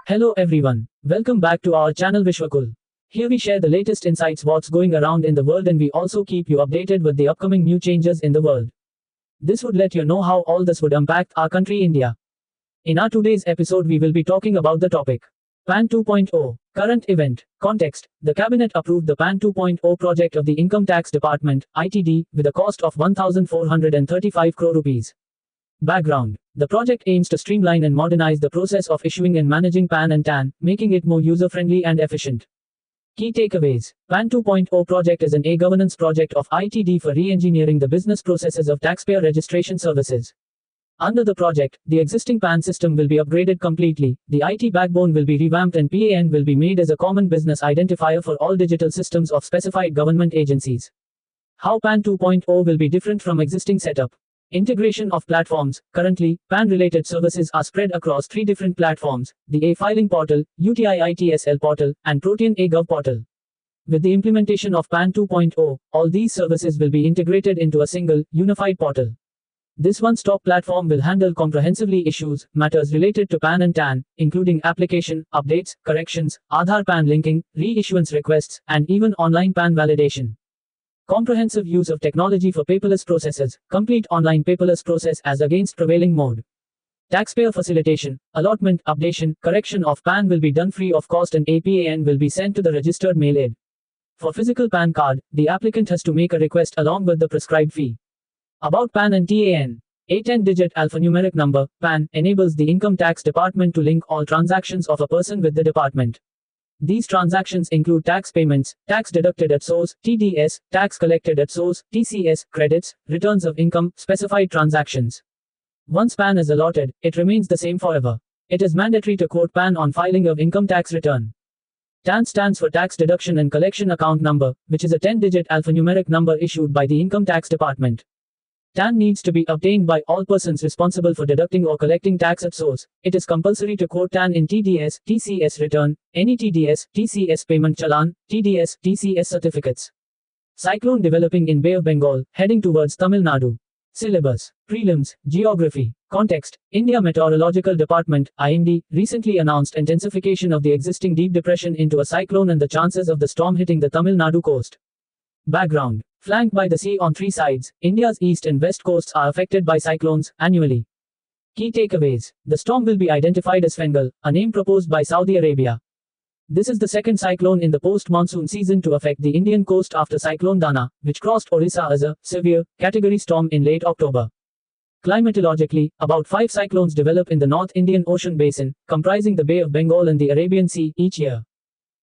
Hello everyone. Welcome back to our channel Vishwakul. Here we share the latest insights what's going around in the world and we also keep you updated with the upcoming new changes in the world. This would let you know how all this would impact our country India. In our today's episode we will be talking about the topic PAN 2.0 current event. Context: the cabinet approved the PAN 2.0 project of the Income Tax Department (ITD) with a cost of 1435 crore rupees. Background: the project aims to streamline and modernize the process of issuing and managing PAN and TAN, making it more user-friendly and efficient. Key takeaways: PAN 2.0 project is an e-governance project of ITD for re-engineering the business processes of taxpayer registration services. Under the project, the existing PAN system will be upgraded completely, the IT backbone will be revamped and PAN will be made as a common business identifier for all digital systems of specified government agencies. How PAN 2.0 will be different from existing setup? Integration of platforms. Currently, PAN-related services are spread across 3 different platforms: the e-filing portal, UTI ITSL portal, and Protean eGov portal. With the implementation of PAN 2.0, all these services will be integrated into a single, unified portal. This one-stop platform will handle comprehensively issues, matters related to PAN and TAN, including application, updates, corrections, Aadhaar PAN linking, reissuance requests, and even online PAN validation. Comprehensive use of technology for paperless processes, complete online paperless process as against prevailing mode. Taxpayer facilitation, allotment, updation, correction of PAN will be done free of cost and APAN will be sent to the registered mail aid. For physical PAN card, the applicant has to make a request along with the prescribed fee. About PAN and TAN. A 10-digit alphanumeric number, PAN, enables the Income Tax Department to link all transactions of a person with the department. These transactions include tax payments, tax deducted at source, TDS, tax collected at source, TCS, credits, returns of income, specified transactions. Once PAN is allotted, it remains the same forever. It is mandatory to quote PAN on filing of income tax return. TAN stands for Tax Deduction and Collection Account Number, which is a 10-digit alphanumeric number issued by the Income Tax Department. TAN needs to be obtained by all persons responsible for deducting or collecting tax at source. It is compulsory to quote TAN in TDS, TCS return, any TDS, TCS payment challan, TDS, TCS certificates. Cyclone developing in Bay of Bengal, heading towards Tamil Nadu. Syllabus. Prelims. Geography. Context: India Meteorological Department, IMD, recently announced intensification of the existing deep depression into a cyclone and the chances of the storm hitting the Tamil Nadu coast. Background: flanked by the sea on 3 sides, India's east and west coasts are affected by cyclones annually. Key takeaways: the storm will be identified as Fengal, a name proposed by Saudi Arabia. This is the second cyclone in the post-monsoon season to affect the Indian coast after Cyclone Dana, which crossed Orissa as a severe category storm in late October. Climatologically, about 5 cyclones develop in the North Indian Ocean basin, comprising the Bay of Bengal and the Arabian Sea, each year.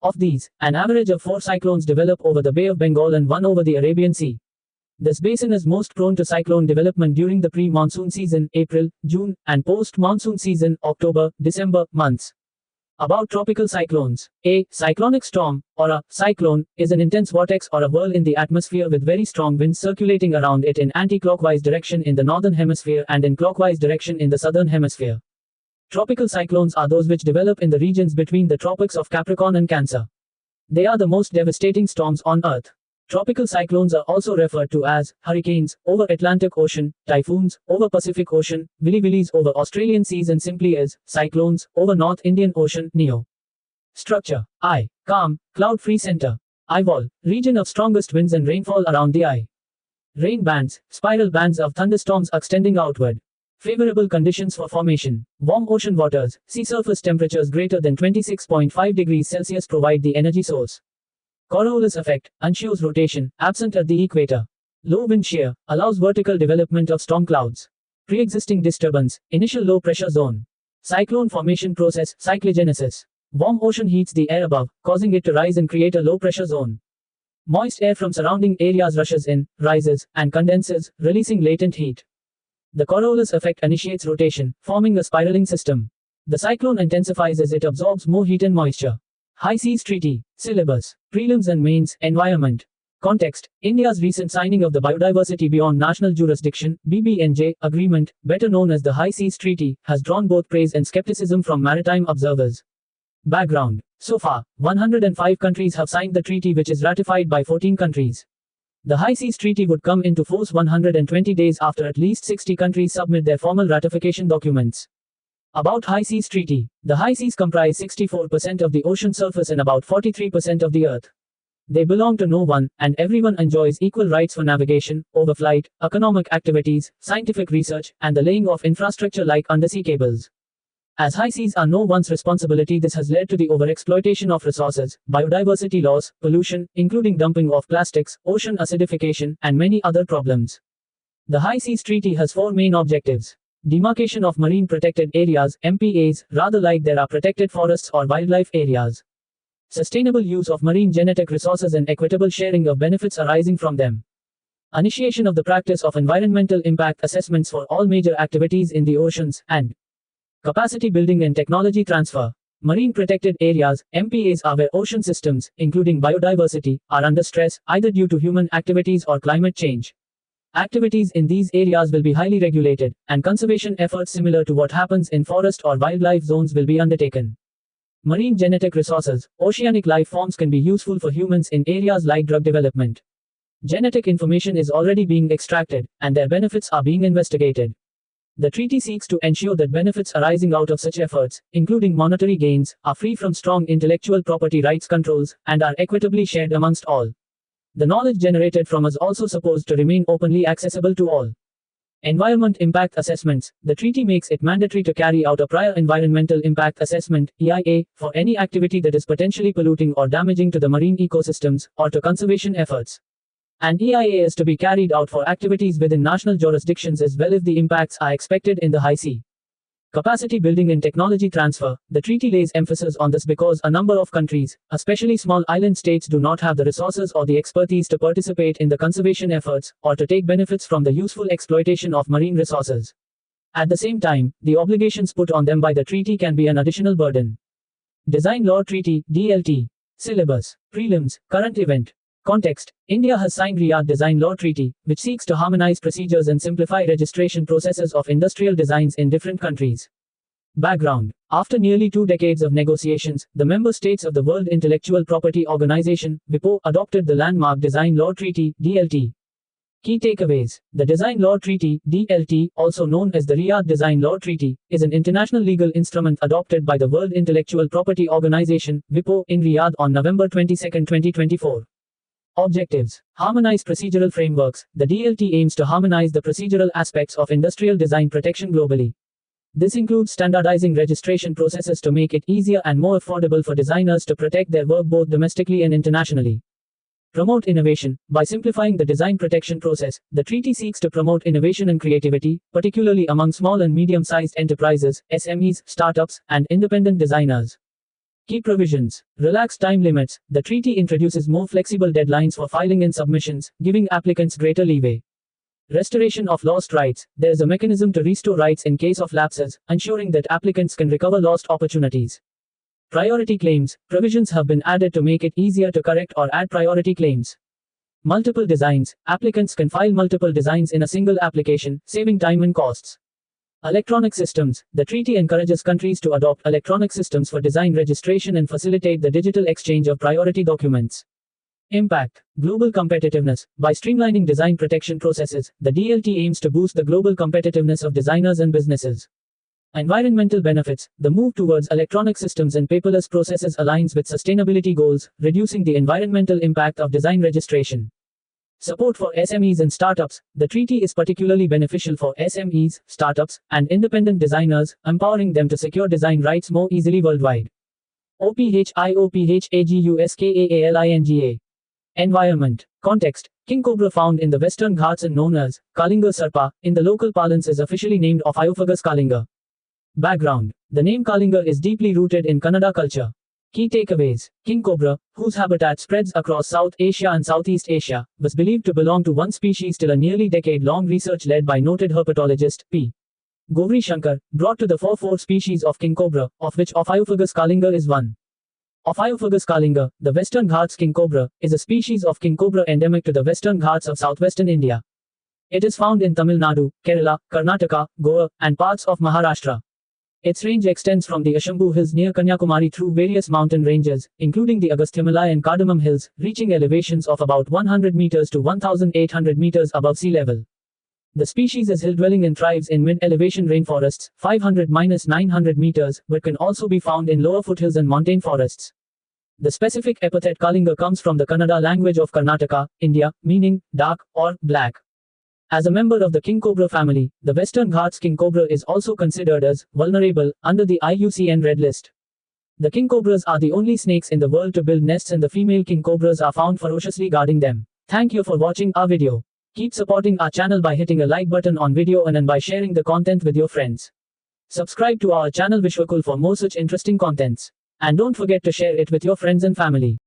Of these, an average of 4 cyclones develop over the Bay of Bengal and 1 over the Arabian Sea. This basin is most prone to cyclone development during the pre-monsoon season, April, June, and post-monsoon season, October, December, months. About tropical cyclones. A cyclonic storm, or a cyclone, is an intense vortex or a whirl in the atmosphere with very strong winds circulating around it in anti-clockwise direction in the northern hemisphere and in clockwise direction in the southern hemisphere. Tropical cyclones are those which develop in the regions between the tropics of Capricorn and Cancer. They are the most devastating storms on Earth. Tropical cyclones are also referred to as hurricanes over Atlantic Ocean, typhoons over Pacific Ocean, willy-willies over Australian seas, and simply as cyclones over North Indian Ocean, NEO. Structure: I. Calm, cloud-free center. Eyewall, region of strongest winds and rainfall around the eye. Rain bands, spiral bands of thunderstorms extending outward. Favorable conditions for formation. Warm ocean waters, sea surface temperatures greater than 26.5 degrees Celsius provide the energy source. Coriolis effect, unshows rotation, absent at the equator. Low wind shear, allows vertical development of storm clouds. Pre-existing disturbance, initial low pressure zone. Cyclone formation process, cyclogenesis. Warm ocean heats the air above, causing it to rise and create a low pressure zone. Moist air from surrounding areas rushes in, rises, and condenses, releasing latent heat. The Coriolis effect initiates rotation, forming a spiraling system. The cyclone intensifies as it absorbs more heat and moisture. High Seas Treaty. Syllabus. Prelims and mains. Environment. Context: India's recent signing of the Biodiversity Beyond National Jurisdiction (BBNJ) agreement, better known as the High Seas Treaty, has drawn both praise and skepticism from maritime observers. Background: so far, 105 countries have signed the treaty, which is ratified by 14 countries. The High Seas Treaty would come into force 120 days after at least 60 countries submit their formal ratification documents. About High Seas Treaty. The high seas comprise 64% of the ocean surface and about 43% of the earth. They belong to no one, and everyone enjoys equal rights for navigation, overflight, economic activities, scientific research, and the laying of infrastructure like undersea cables. As high seas are no one's responsibility, this has led to the overexploitation of resources, biodiversity loss, pollution, including dumping of plastics, ocean acidification, and many other problems. The High Seas Treaty has four main objectives. Demarcation of marine protected areas, MPAs, rather like there are protected forests or wildlife areas. Sustainable use of marine genetic resources and equitable sharing of benefits arising from them. Initiation of the practice of environmental impact assessments for all major activities in the oceans, and capacity building and technology transfer. Marine protected areas, MPAs, are where ocean systems, including biodiversity, are under stress, either due to human activities or climate change. Activities in these areas will be highly regulated, and conservation efforts similar to what happens in forest or wildlife zones will be undertaken. Marine genetic resources, oceanic life forms can be useful for humans in areas like drug development. Genetic information is already being extracted, and their benefits are being investigated. The treaty seeks to ensure that benefits arising out of such efforts, including monetary gains, are free from strong intellectual property rights controls, and are equitably shared amongst all. The knowledge generated from is also supposed to remain openly accessible to all. Environment Impact Assessments. The treaty makes it mandatory to carry out a prior Environmental Impact Assessment, EIA, for any activity that is potentially polluting or damaging to the marine ecosystems, or to conservation efforts. An EIA is to be carried out for activities within national jurisdictions as well if the impacts are expected in the high sea. Capacity building and technology transfer. The treaty lays emphasis on this because a number of countries, especially small island states, do not have the resources or the expertise to participate in the conservation efforts, or to take benefits from the useful exploitation of marine resources. At the same time, the obligations put on them by the treaty can be an additional burden. Design Law Treaty, DLT. Syllabus. Prelims. Current event. Context. India has signed Riyadh Design Law Treaty, which seeks to harmonize procedures and simplify registration processes of industrial designs in different countries. Background. After nearly 2 decades of negotiations, the member states of the World Intellectual Property Organization, WIPO, adopted the landmark Design Law Treaty, DLT. Key takeaways. The Design Law Treaty, DLT, also known as the Riyadh Design Law Treaty, is an international legal instrument adopted by the World Intellectual Property Organization, WIPO, in Riyadh on November 22, 2024. Objectives. Harmonize procedural frameworks. The DLT aims to harmonize the procedural aspects of industrial design protection globally. This includes standardizing registration processes to make it easier and more affordable for designers to protect their work both domestically and internationally. Promote innovation. By simplifying the design protection process, the treaty seeks to promote innovation and creativity, particularly among small and medium-sized enterprises, SMEs, startups, and independent designers. Key provisions. Relaxed time limits. The treaty introduces more flexible deadlines for filing and submissions, giving applicants greater leeway. Restoration of lost rights. There is a mechanism to restore rights in case of lapses, ensuring that applicants can recover lost opportunities. Priority claims. Provisions have been added to make it easier to correct or add priority claims. Multiple designs. Applicants can file multiple designs in a single application, saving time and costs. Electronic systems. The treaty encourages countries to adopt electronic systems for design registration and facilitate the digital exchange of priority documents. Impact. Global competitiveness. By streamlining design protection processes, the DLT aims to boost the global competitiveness of designers and businesses. Environmental benefits. The move towards electronic systems and paperless processes aligns with sustainability goals, reducing the environmental impact of design registration. Support for SMEs and startups. The treaty is particularly beneficial for SMEs, startups, and independent designers, empowering them to secure design rights more easily worldwide. OPHIOPHAGUSKAALINGA. Environment. Context. King cobra found in the Western Ghats and known as Kalinga Sarpa, in the local parlance is officially named Ophiophagus kalinga. Background. The name Kalinga is deeply rooted in Kannada culture. Key takeaways. King cobra, whose habitat spreads across South Asia and Southeast Asia, was believed to belong to one species till a nearly decade-long research led by noted herpetologist P. Gauri Shankar, brought to the fore 4 species of king cobra, of which Ophiophagus kalinga is one. Ophiophagus kalinga, the Western Ghats king cobra, is a species of king cobra endemic to the Western Ghats of southwestern India. It is found in Tamil Nadu, Kerala, Karnataka, Goa, and parts of Maharashtra. Its range extends from the Ashambhu Hills near Kanyakumari through various mountain ranges, including the Agastyamalai and Cardamom Hills, reaching elevations of about 100 meters to 1,800 meters above sea level. The species is hill-dwelling and thrives in mid-elevation rainforests, 500-900 meters, but can also be found in lower foothills and montane forests. The specific epithet Kalinga comes from the Kannada language of Karnataka, India, meaning dark or black. As a member of the king cobra family, the Western Ghats king cobra is also considered as vulnerable under the IUCN Red List. The king cobras are the only snakes in the world to build nests, and the female king cobras are found ferociously guarding them. Thank you for watching our video. Keep supporting our channel by hitting a like button on video and by sharing the content with your friends. Subscribe to our channel Vishwakul for more such interesting contents. And don't forget to share it with your friends and family.